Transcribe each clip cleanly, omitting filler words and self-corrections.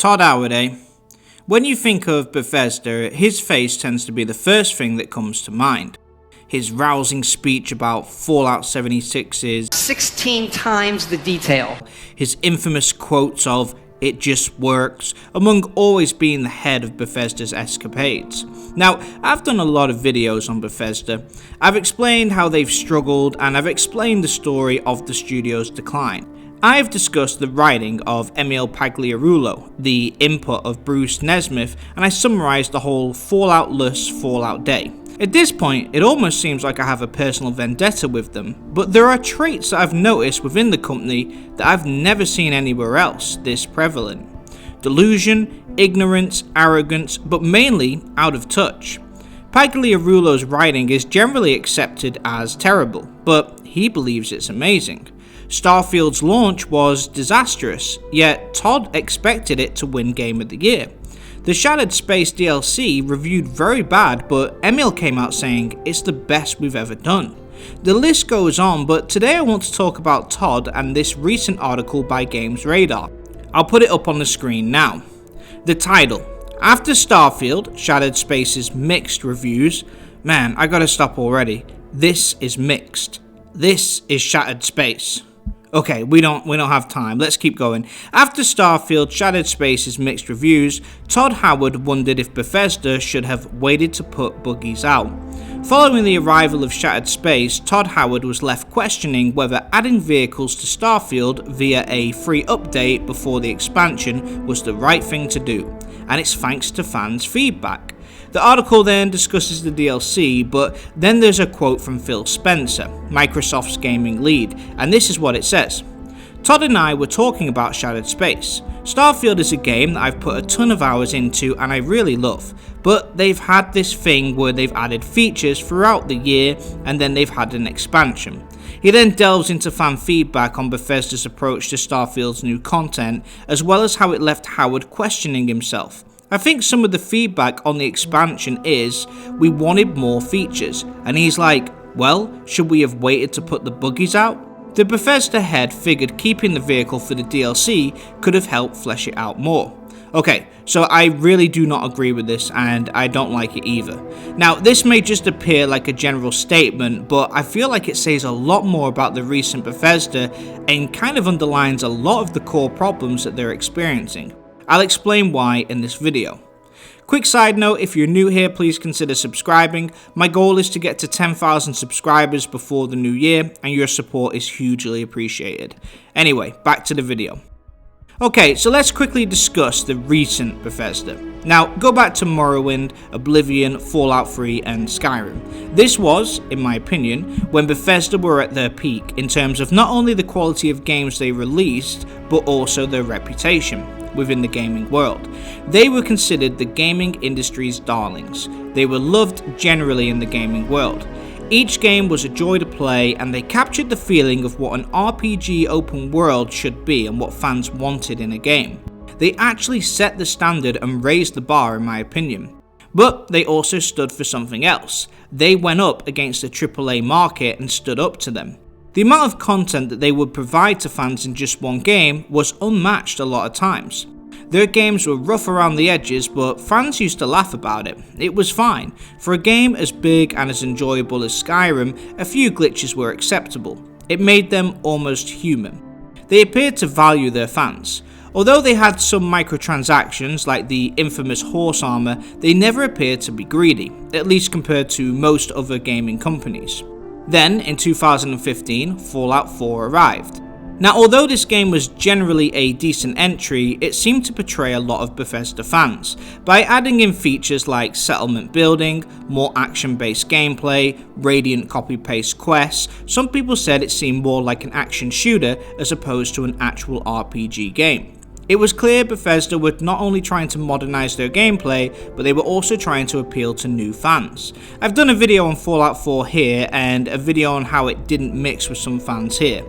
Todd Howard, eh? When you think of Bethesda, his face tends to be the first thing that comes to mind. His rousing speech about Fallout 76's 16 times the detail. His infamous quotes of "it just works," among always being the head of Bethesda's escapades. Now, I've done a lot of videos on Bethesda. I've explained how they've struggled, and I've explained the story of the studio's decline. I have discussed the writing of Emil Pagliarulo, the input of Bruce Nesmith, and I summarised the whole Fallout-less Fallout day. At this point, it almost seems like I have a personal vendetta with them, but there are traits that I've noticed within the company that I've never seen anywhere else this prevalent. Delusion, ignorance, arrogance, but mainly out of touch. Pagliarulo's writing is generally accepted as terrible, but he believes it's amazing. Starfield's launch was disastrous, yet Todd expected it to win Game of the Year. The Shattered Space DLC reviewed very bad, but Emil came out saying it's the best we've ever done. The list goes on, but today I want to talk about Todd and this recent article by Games Radar. I'll put it up on the screen now. The title: After Starfield, Shattered Space's mixed reviews. Man, I gotta stop already. This is mixed. This is Shattered Space. Okay, we don't have time, let's keep going. After Starfield, Shattered Space's mixed reviews, Todd Howard wondered if Bethesda should have waited to put buggies out. Following the arrival of Shattered Space, Todd Howard was left questioning whether adding vehicles to Starfield via a free update before the expansion was the right thing to do, and it's thanks to fans' feedback. The article then discusses the DLC, but then there's a quote from Phil Spencer, Microsoft's gaming lead, and this is what it says. Todd and I were talking about Shattered Space. Starfield is a game that I've put a ton of hours into and I really love, but they've had this thing where they've added features throughout the year and then they've had an expansion. He then delves into fan feedback on Bethesda's approach to Starfield's new content, as well as how it left Howard questioning himself. I think some of the feedback on the expansion is, we wanted more features, and he's like, well, should we have waited to put the buggies out? The Bethesda head figured keeping the vehicle for the DLC could have helped flesh it out more. Okay, so I really do not agree with this, and I don't like it either. Now, this may just appear like a general statement, but I feel like it says a lot more about the recent Bethesda and kind of underlines a lot of the core problems that they're experiencing. I'll explain why in this video. Quick side note, if you're new here, please consider subscribing. My goal is to get to 10,000 subscribers before the new year, and your support is hugely appreciated. Anyway, back to the video. Okay, so let's quickly discuss the recent Bethesda. Now, go back to Morrowind, Oblivion, Fallout 3 and Skyrim. This was, in my opinion, when Bethesda were at their peak in terms of not only the quality of games they released, but also their reputation within the gaming world. They were considered the gaming industry's darlings. They were loved generally in the gaming world. Each game was a joy to play, and they captured the feeling of what an RPG open world should be and what fans wanted in a game. They actually set the standard and raised the bar, in my opinion. But they also stood for something else. They went up against the AAA market and stood up to them. The amount of content that they would provide to fans in just one game was unmatched a lot of times. Their games were rough around the edges, but fans used to laugh about it. It was fine. For a game as big and as enjoyable as Skyrim, a few glitches were acceptable. It made them almost human. They appeared to value their fans. Although they had some microtransactions like the infamous horse armor, they never appeared to be greedy, at least compared to most other gaming companies. Then, in 2015, Fallout 4 arrived. Now, although this game was generally a decent entry, it seemed to portray a lot of Bethesda fans. By adding in features like settlement building, more action-based gameplay, radiant copy-paste quests, some people said it seemed more like an action shooter as opposed to an actual RPG game. It was clear Bethesda were not only trying to modernize their gameplay, but they were also trying to appeal to new fans. I've done a video on Fallout 4 here, and a video on how it didn't mix with some fans here.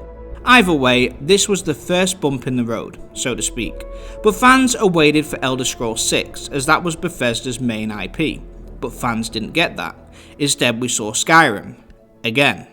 Either way, this was the first bump in the road, so to speak. But fans awaited for Elder Scrolls 6, as that was Bethesda's main IP. But fans didn't get that. Instead, we saw Skyrim. Again.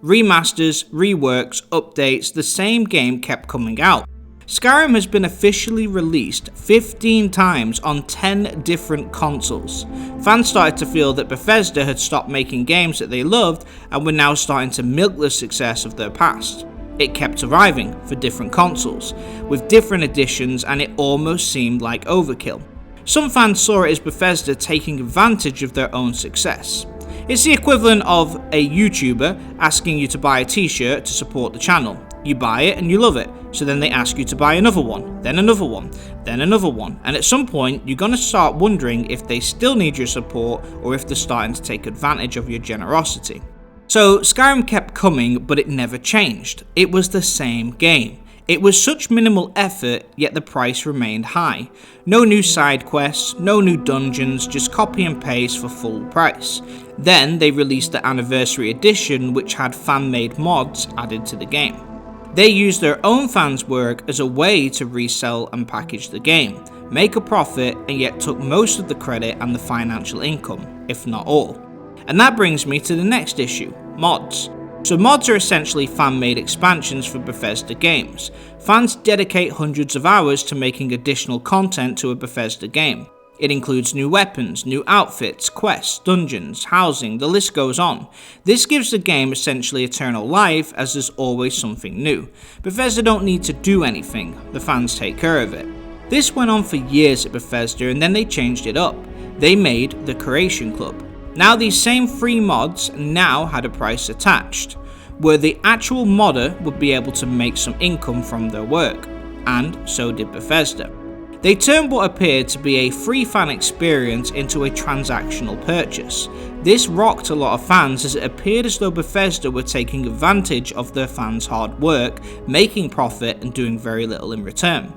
Remasters, reworks, updates, the same game kept coming out. Skyrim has been officially released 15 times on 10 different consoles. Fans started to feel that Bethesda had stopped making games that they loved and were now starting to milk the success of their past. It kept arriving for different consoles, with different editions, and it almost seemed like overkill. Some fans saw it as Bethesda taking advantage of their own success. It's the equivalent of a YouTuber asking you to buy a t-shirt to support the channel. You buy it and you love it, so then they ask you to buy another one, then another one, then another one, and at some point you're going to start wondering if they still need your support or if they're starting to take advantage of your generosity. So Skyrim kept coming, but it never changed. It was the same game. It was such minimal effort, yet the price remained high. No new side quests, no new dungeons, just copy and paste for full price. Then they released the Anniversary Edition, which had fan-made mods added to the game. They used their own fans' work as a way to resell and package the game, make a profit, and yet took most of the credit and the financial income, if not all. And that brings me to the next issue, mods. So mods are essentially fan-made expansions for Bethesda games. Fans dedicate hundreds of hours to making additional content to a Bethesda game. It includes new weapons, new outfits, quests, dungeons, housing, the list goes on. This gives the game essentially eternal life, as there's always something new. Bethesda don't need to do anything, the fans take care of it. This went on for years at Bethesda, and then they changed it up. They made the Creation Club. Now these same free mods now had a price attached, where the actual modder would be able to make some income from their work, and so did Bethesda. They turned what appeared to be a free fan experience into a transactional purchase. This rocked a lot of fans, as it appeared as though Bethesda were taking advantage of their fans' hard work, making profit and doing very little in return.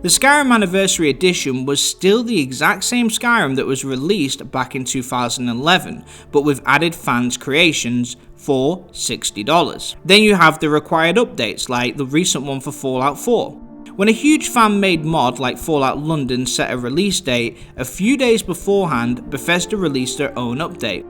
The Skyrim Anniversary Edition was still the exact same Skyrim that was released back in 2011, but with added fans' creations for $60. Then you have the required updates, like the recent one for Fallout 4. When a huge fan-made mod like Fallout London set a release date, a few days beforehand, Bethesda released their own update.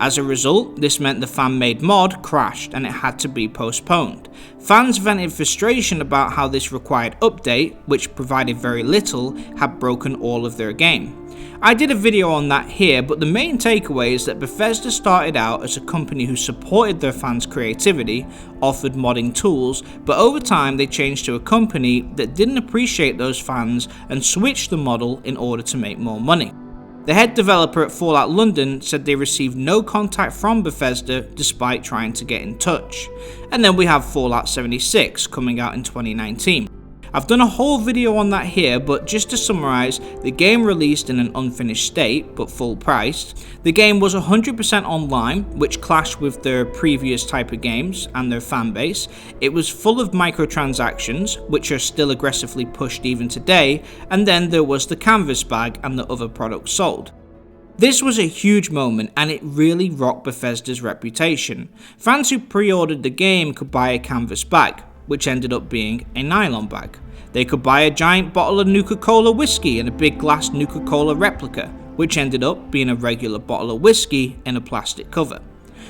As a result, this meant the fan-made mod crashed and it had to be postponed. Fans vented frustration about how this required update, which provided very little, had broken all of their game. I did a video on that here, but the main takeaway is that Bethesda started out as a company who supported their fans' creativity, offered modding tools, but over time they changed to a company that didn't appreciate those fans and switched the model in order to make more money. The head developer at Fallout London said they received no contact from Bethesda despite trying to get in touch. And then we have Fallout 76 coming out in 2019. I've done a whole video on that here, but just to summarise, the game released in an unfinished state, but full priced. The game was 100% online, which clashed with their previous type of games and their fan base. It was full of microtransactions, which are still aggressively pushed even today, and then there was the canvas bag and the other products sold. This was a huge moment, and it really rocked Bethesda's reputation. Fans who pre-ordered the game could buy a canvas bag, which ended up being a nylon bag. They could buy a giant bottle of Nuka-Cola whiskey and a big glass Nuka-Cola replica, which ended up being a regular bottle of whiskey in a plastic cover.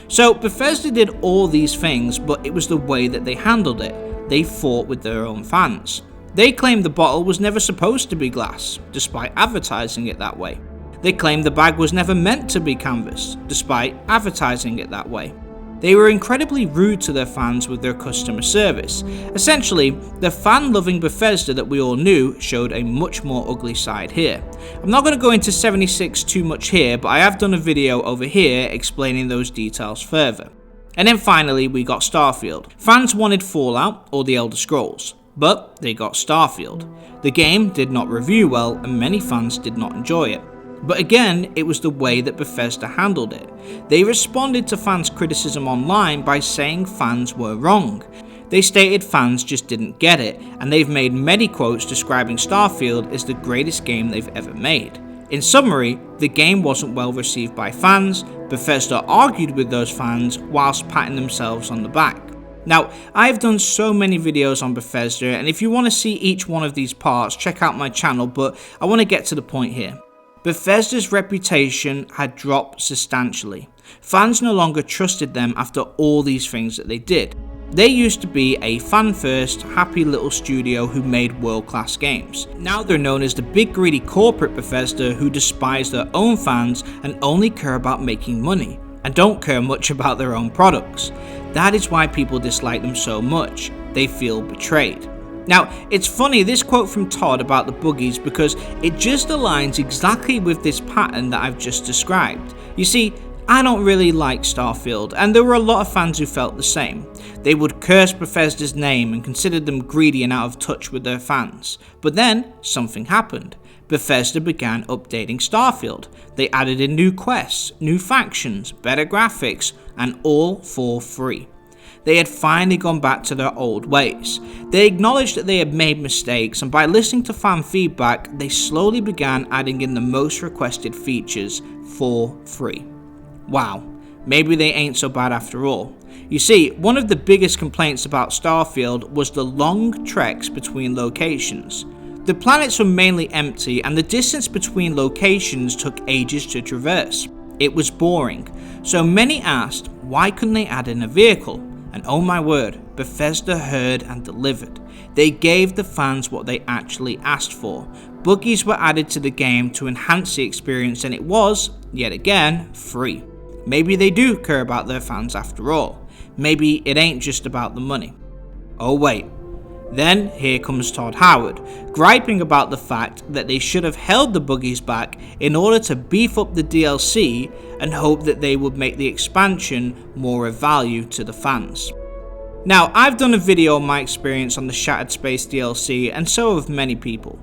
So Bethesda did all these things, but it was the way that they handled it. They fought with their own fans. They claimed the bottle was never supposed to be glass, despite advertising it that way. They claimed the bag was never meant to be canvas, despite advertising it that way. They were incredibly rude to their fans with their customer service. Essentially, the fan-loving Bethesda that we all knew showed a much more ugly side here. I'm not going to go into 76 too much here, but I have done a video over here explaining those details further. And then finally we got Starfield. Fans wanted Fallout or the Elder Scrolls, but they got Starfield. The game did not review well and many fans did not enjoy it. But again, it was the way that Bethesda handled it. They responded to fans' criticism online by saying fans were wrong. They stated fans just didn't get it, and they've made many quotes describing Starfield as the greatest game they've ever made. In summary, the game wasn't well received by fans. Bethesda argued with those fans whilst patting themselves on the back. Now, I've done so many videos on Bethesda, and if you want to see each one of these parts, check out my channel, but I want to get to the point here. Bethesda's reputation had dropped substantially. Fans no longer trusted them after all these things that they did. They used to be a fan-first, happy little studio who made world-class games. Now they're known as the big greedy corporate Bethesda who despise their own fans and only care about making money, and don't care much about their own products. That is why people dislike them so much. They feel betrayed. Now, it's funny this quote from Todd about the buggies because it just aligns exactly with this pattern that I've just described. You see, I don't really like Starfield, and there were a lot of fans who felt the same. They would curse Bethesda's name and consider them greedy and out of touch with their fans. But then, something happened. Bethesda began updating Starfield. They added in new quests, new factions, better graphics, and all for free. They had finally gone back to their old ways. They acknowledged that they had made mistakes, and by listening to fan feedback, they slowly began adding in the most requested features for free. Wow, maybe they ain't so bad after all. You see, one of the biggest complaints about Starfield was the long treks between locations. The planets were mainly empty and the distance between locations took ages to traverse. It was boring, so many asked why couldn't they add in a vehicle? And oh my word, Bethesda heard and delivered. They gave the fans what they actually asked for. Buggies were added to the game to enhance the experience and it was, yet again, free. Maybe they do care about their fans after all. Maybe it ain't just about the money. Oh wait. Then here comes Todd Howard, griping about the fact that they should have held the buggies back in order to beef up the DLC and hope that they would make the expansion more of value to the fans. Now, I've done a video on my experience on the Shattered Space DLC and so have many people.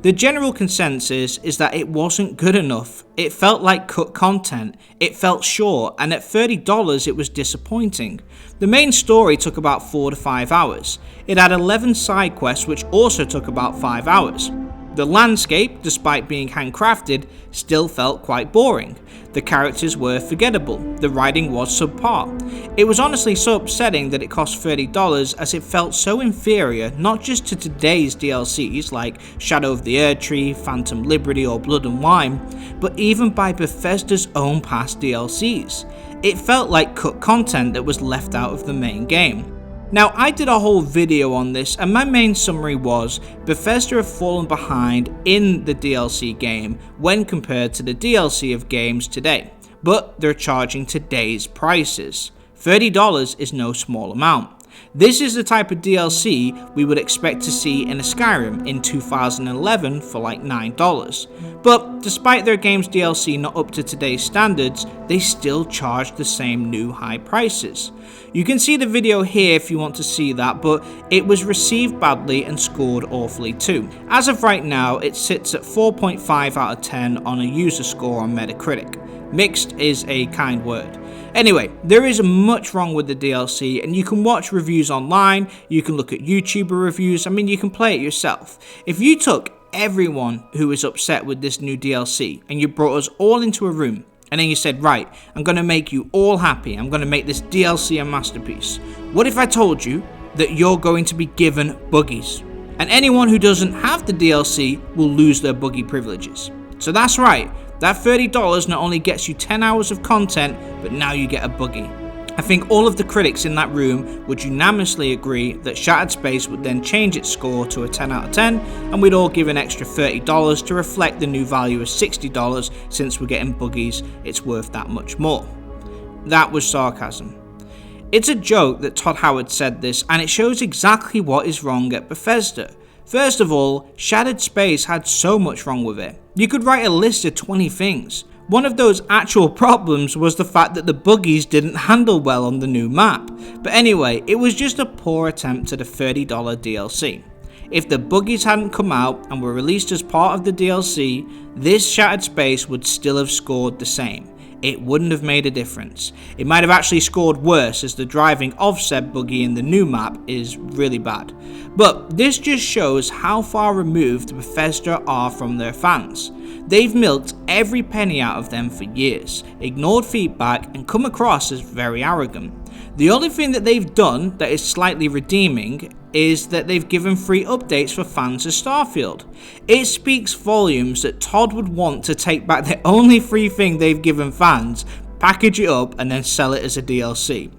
The general consensus is that it wasn't good enough. It felt like cut content, it felt short, and at $30 it was disappointing. The main story took about 4 to 5 hours. It had 11 side quests which also took about 5 hours. The landscape, despite being handcrafted, still felt quite boring. The characters were forgettable, the writing was subpar. It was honestly so upsetting that it cost $30 as it felt so inferior not just to today's DLCs like Shadow of the Erdtree, Phantom Liberty or Blood and Wine, but even by Bethesda's own past DLCs. It felt like cut content that was left out of the main game. Now, I did a whole video on this and my main summary was Bethesda have fallen behind in the DLC game when compared to the DLC of games today, but they're charging today's prices. $30 is no small amount. This is the type of DLC we would expect to see in a Skyrim in 2011 for like $9. But despite their game's DLC not up to today's standards, they still charge the same new high prices. You can see the video here if you want to see that, but it was received badly and scored awfully too. As of right now, it sits at 4.5 out of 10 on a user score on Metacritic. Mixed is a kind word. Anyway, there is much wrong with the DLC and you can watch reviews online, you can look at YouTuber reviews, you can play it yourself. If you took everyone who is upset with this new DLC and you brought us all into a room and then you said, right, I'm going to make you all happy, I'm going to make this DLC a masterpiece. What if I told you that you're going to be given buggies? And anyone who doesn't have the DLC will lose their buggy privileges. So that's right. That $30 not only gets you 10 hours of content, but now you get a buggy. I think all of the critics in that room would unanimously agree that Shattered Space would then change its score to a 10 out of 10, and we'd all give an extra $30 to reflect the new value of $60 since we're getting buggies, it's worth that much more. That was sarcasm. It's a joke that Todd Howard said this, and it shows exactly what is wrong at Bethesda. First of all, Shattered Space had so much wrong with it. You could write a list of 20 things. One of those actual problems was the fact that the buggies didn't handle well on the new map. But anyway, it was just a poor attempt at a $30 DLC. If the buggies hadn't come out and were released as part of the DLC, this Shattered Space would still have scored the same. It wouldn't have made a difference. It might have actually scored worse as the driving of said buggy in the new map is really bad. But this just shows how far removed Bethesda are from their fans. They've milked every penny out of them for years, ignored feedback and come across as very arrogant. The only thing that they've done that is slightly redeeming is that they've given free updates for fans of Starfield. It speaks volumes that Todd would want to take back the only free thing they've given fans, package it up and then sell it as a DLC.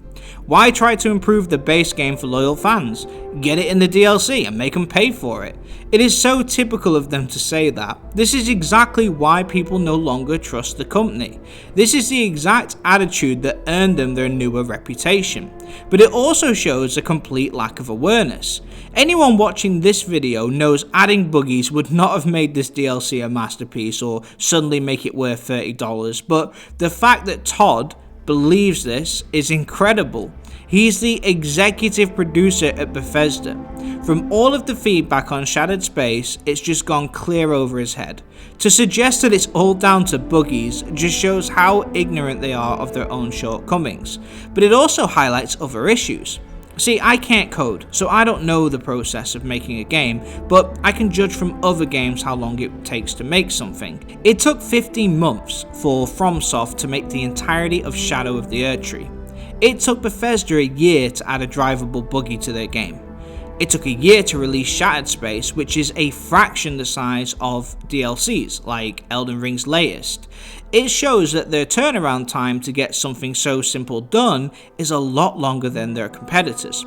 Why try to improve the base game for loyal fans? Get it in the DLC and make them pay for it. It is so typical of them to say that. This is exactly why people no longer trust the company. This is the exact attitude that earned them their newer reputation. But it also shows a complete lack of awareness. Anyone watching this video knows adding buggies would not have made this DLC a masterpiece or suddenly make it worth $30, but the fact that Todd believes this is incredible. He's the executive producer at Bethesda. From all of the feedback on Shattered Space, it's just gone clear over his head. To suggest that it's all down to buggies just shows how ignorant they are of their own shortcomings, but it also highlights other issues. See, I can't code, so I don't know the process of making a game, but I can judge from other games how long it takes to make something. It took 15 months for FromSoft to make the entirety of Shadow of the Erdtree. It took Bethesda a year to add a drivable buggy to their game. It took a year to release Shattered Space, which is a fraction the size of DLCs, like Elden Ring's latest. It shows that their turnaround time to get something so simple done is a lot longer than their competitors.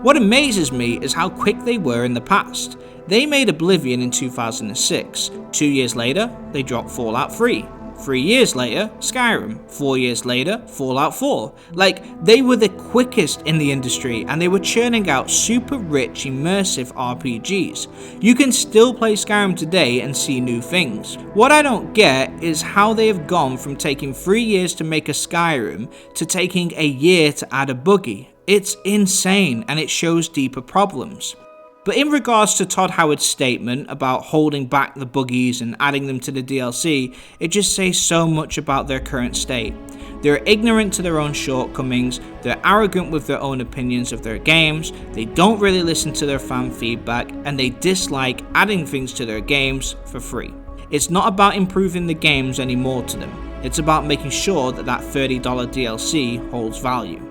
What amazes me is how quick they were in the past. They made Oblivion in 2006. 2 years later, they dropped Fallout 3. 3 years later, Skyrim. 4 years later, Fallout 4. Like, they were the quickest in the industry and they were churning out super rich, immersive RPGs. You can still play Skyrim today and see new things. What I don't get is how they have gone from taking 3 years to make a Skyrim to taking a year to add a buggy. It's insane and it shows deeper problems. But in regards to Todd Howard's statement about holding back the buggies and adding them to the DLC, it just says so much about their current state. They're ignorant to their own shortcomings, they're arrogant with their own opinions of their games, they don't really listen to their fan feedback, and they dislike adding things to their games for free. It's not about improving the games anymore to them, it's about making sure that that $30 DLC holds value.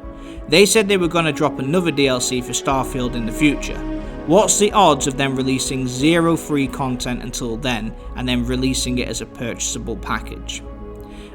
They said they were going to drop another DLC for Starfield in the future. What's the odds of them releasing zero free content until then, and then releasing it as a purchasable package?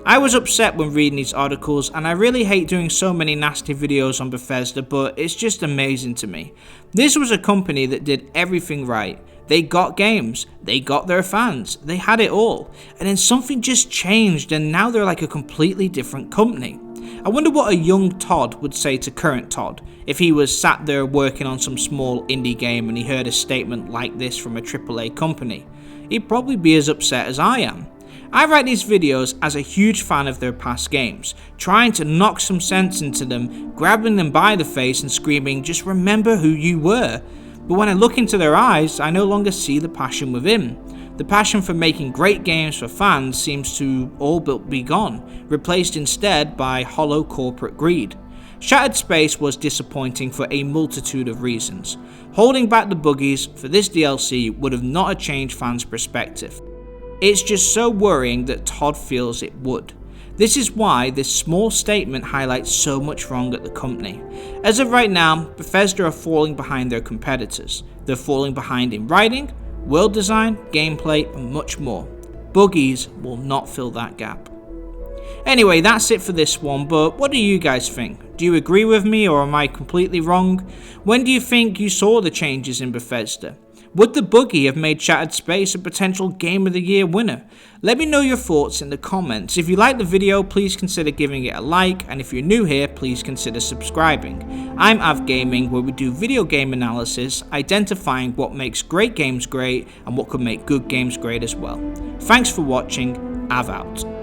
I was upset when reading these articles, and I really hate doing so many nasty videos on Bethesda, but it's just amazing to me. This was a company that did everything right. They got games, they got their fans, they had it all, and then something just changed and now they're like a completely different company. I wonder what a young Todd would say to current Todd if he was sat there working on some small indie game and he heard a statement like this from a AAA company. He'd probably be as upset as I am. I write these videos as a huge fan of their past games, trying to knock some sense into them, grabbing them by the face and screaming, "Just remember who you were." But when I look into their eyes, I no longer see the passion within. The passion for making great games for fans seems to all but be gone, replaced instead by hollow corporate greed. Shattered Space was disappointing for a multitude of reasons. Holding back the buggies for this DLC would have not changed fans' perspective. It's just so worrying that Todd feels it would. This is why this small statement highlights so much wrong at the company. As of right now, Bethesda are falling behind their competitors. They're falling behind in writing, world design, gameplay, and much more. Buggies will not fill that gap. Anyway, that's it for this one, but what do you guys think? Do you agree with me or am I completely wrong? When do you think you saw the changes in Bethesda? Would the buggy have made Shattered Space a potential Game of the Year winner? Let me know your thoughts in the comments. If you liked the video, please consider giving it a like, and if you're new here, please consider subscribing. I'm Av Gaming, where we do video game analysis, identifying what makes great games great and what could make good games great as well. Thanks for watching. Av out.